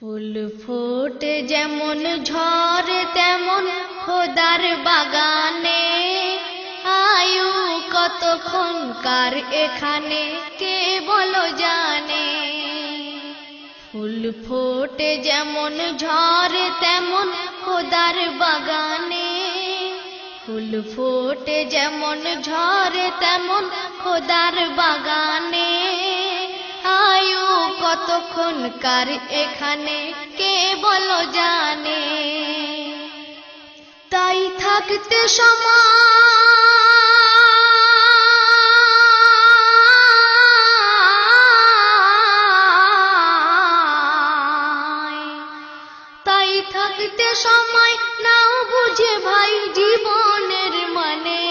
ফুল ফোটে যেমন ঝরে তেমন খোদার বাগানে, আয়ু কতক্ষণকার এখানে কে বলো জানে। ফুল ফোটে যেমন ঝরে তেমন খোদার বাগানে, ফুল ফোটে যেমন ঝরে তেমন খোদার বাগানে, আয়ু কতক্ষণকার এখানে কে বলো জানে। তাই থাকতে তাই থাকতে সময় নাও বুঝে ভাই জীবনের মানে,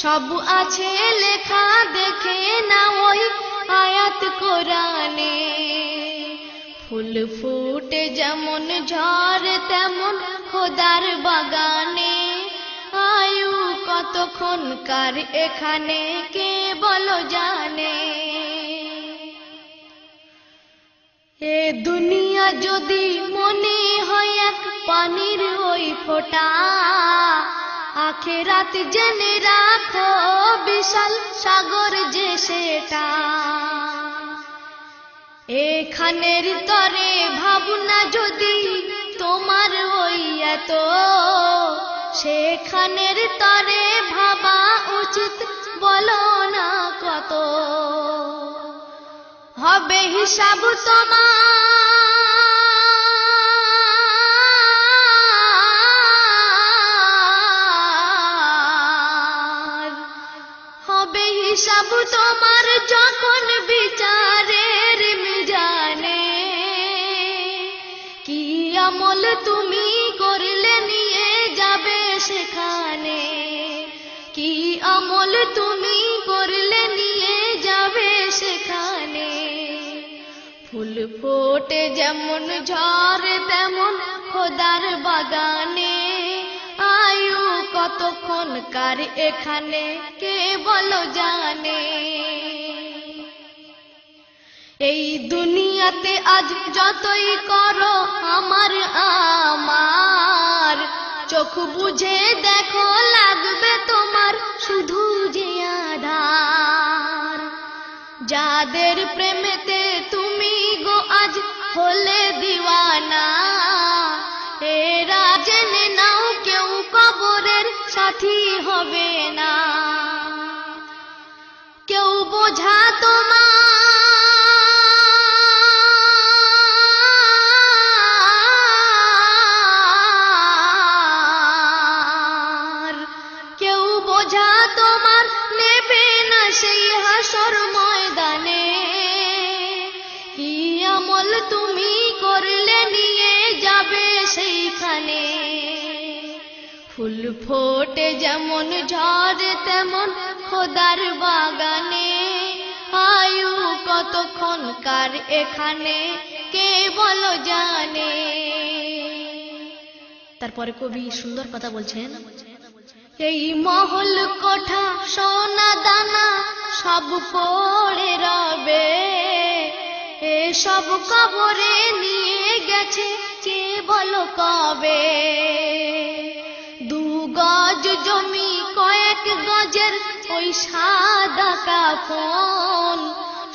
সব আছে লেখা দেখে না ওই আয়াত কোরআনে। ফুল ফুটে যেমন ঝরে তেমন খোদার বাগানে, আয়ু কতক্ষণকার এখানে কে বলো জানে। এ দুনিয়া যদি মনে হয় এক পানির ওই ফোঁটা, আখেরাত জেনে রাখো বিশাল সাগর যে সেটা। এখানের তরে ভাবনা যদি তোমার ওই এত, সেখানের তরে ভাবা উচিত বলো না কত। হবে হিসাব তোমার, হবে হিসাব তোমার যখন বিচারের মিজানে। কি আমল তুমি করলে নিয়ে যাবে সেখানে, কি আমল তুমি করলে নিয়ে যাবে সেখানে। ফুল ফোটে যেমন ঝরে তেমন খোদার বাগানে, আয়ু কতক্ষণকার এখানে কে বলো জানে। এই দুনিয়াতে আজ যতই করো আমার আমার, চোখ বুঝে দেখো লাগবে তোমার শুধু যে আধার। যাদের প্রেমেতে তুমি গো আজ হলে দিওয়ানা, এরা জেনে নাও কেউ কবরের সাথী হবে না। কেউ বোঝা তোমার, কেউ বোঝা তোমার নেবে না সেই হাসর ময়দানে। কি আমল তুমি করলে নিয়ে যাবে সেইখানে। ফুল ফোটে যেমন ঝরে তেমন খোদার বাগানে, আয়ু কতক্ষণকার এখানে কে বলো জানে। তারপরে কবি সুন্দর কথা বলছেন, এই মহল কোঠা সোনা দানা সব পড়ে রবে, এসব কবরে নিয়ে গেছে কে বলো কবে। 2 গজ জমি কয়েক গজের ওই সাদা কাফন,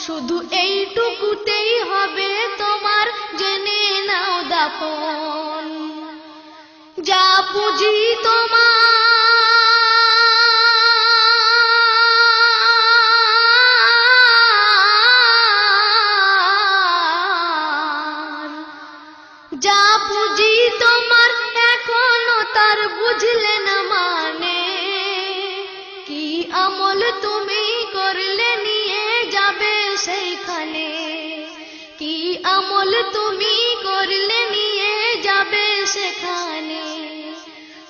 শুধু এইটুকুতেই হবে তোমার জেনে নাও দাফন। যা পুঁজি তোমার, যা পুঁজি তোমার এখনো তার বুঝলে না মানে। কি আমল তুমি করলে নিয়ে যাবে সেইখানে, কি আমল তুমি করলে নিয়ে যাবে সেখানে।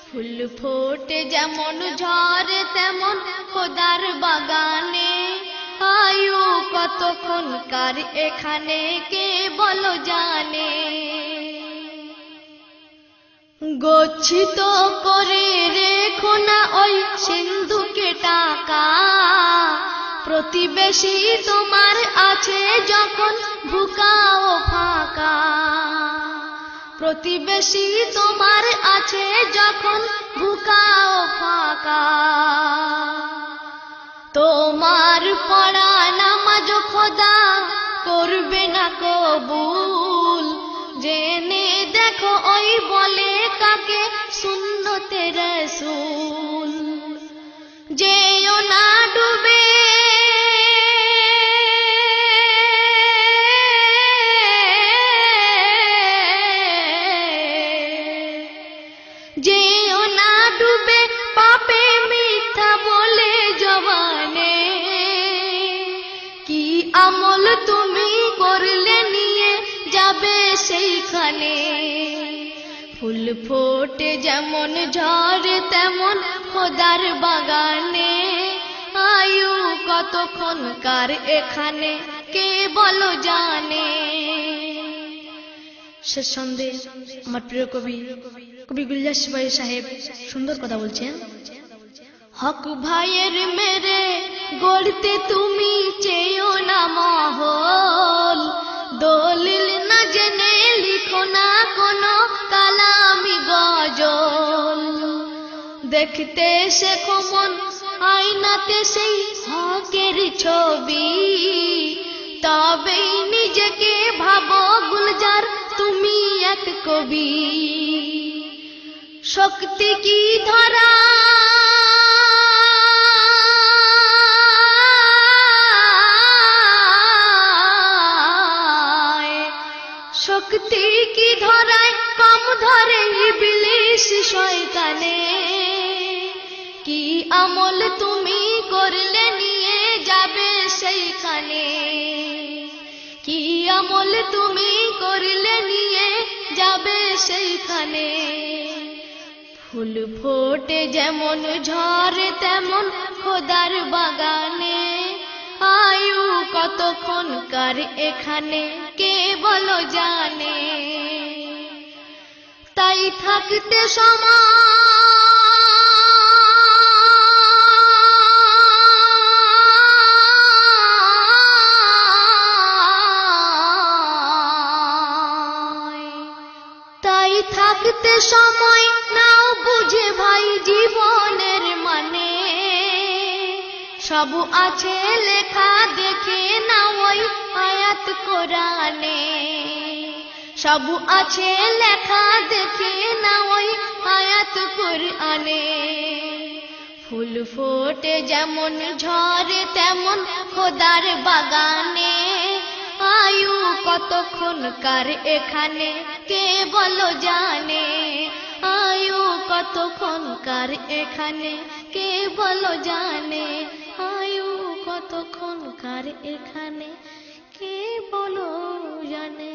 ফুল ফোটে যেমন ঝরে তেমন খোদার বাগানে, আয়ু কতক্ষণকার এখানে কে বলো জানে। গচ্ছিত করে রেখো না ওই সিন্ধুকে টাকা, প্রতিবেশী তোমার আছে যখন ভুকা ও ফাঁকা। প্রতিবেশী তোমার আছে যখন বুকাও ফাঁকা, তোমার পড়া নামাজ খোদা করবে না কবুল। জেনে দেখো ওই বলে কাকে সুন্নতে রাসূল। যেও না ডুবে যেও না ডুবে পাপে মিথ্যা বলে জবানে। কি আমল তুমি করলে নিয়ে যাবে সেইখানে। ফুল ফোটে যেমন ঝড়ে তেমন খোদার বাগানে। আয়ু কতক্ষণকার এখানে কে বলো জানে। শেষ সন্ধে আমার প্রিয় কবি গুলজার সিপাহী সাহেব সুন্দর কথা বলছেন। হক ভাইয়ের মেরে গড়তে তুমি চেয়েও না মহল। দলিল না জেনে লিখো না কোনো কালামি গজল। দেখতে শেখো মন আয়নাতে সেই হকের ছবি। তবেই নিজেকে ভাবো গুলজার তুমি এক কবি। শক্তি কি ধরা শক্তি কি ধরায় কম ধরে ইবলিশ শয়তানে। কি আমল তুমি করলে নিয়ে যাবে সেইখানে। কি আমল তুমি করলে নিয়ে যাবে সেইখানে। ফুল ফোটে যেমন ঝড়ে তেমন খোদার বাগানে। আয়ু কতক্ষণকার এখানে কে বলো জানে। তাই থাকতে তাই থাকতে সময় নাও বুঝে ভাই জীবনের মানে। সব আছে লেখা দেখে না ওই আয়াত কোরআনে। সব আছে লেখা দেখে না ওই আয়াত কোরআনে। ফুল ফোটে যেমন ঝড়ে তেমন খোদার বাগানে। আয়ু কতক্ষণকার এখানে কে বলো জানে। আয়ু কতক্ষণকার এখানে কে বলো জানে। আয়ু কতক্ষণকার এখানে কে বলো জানে।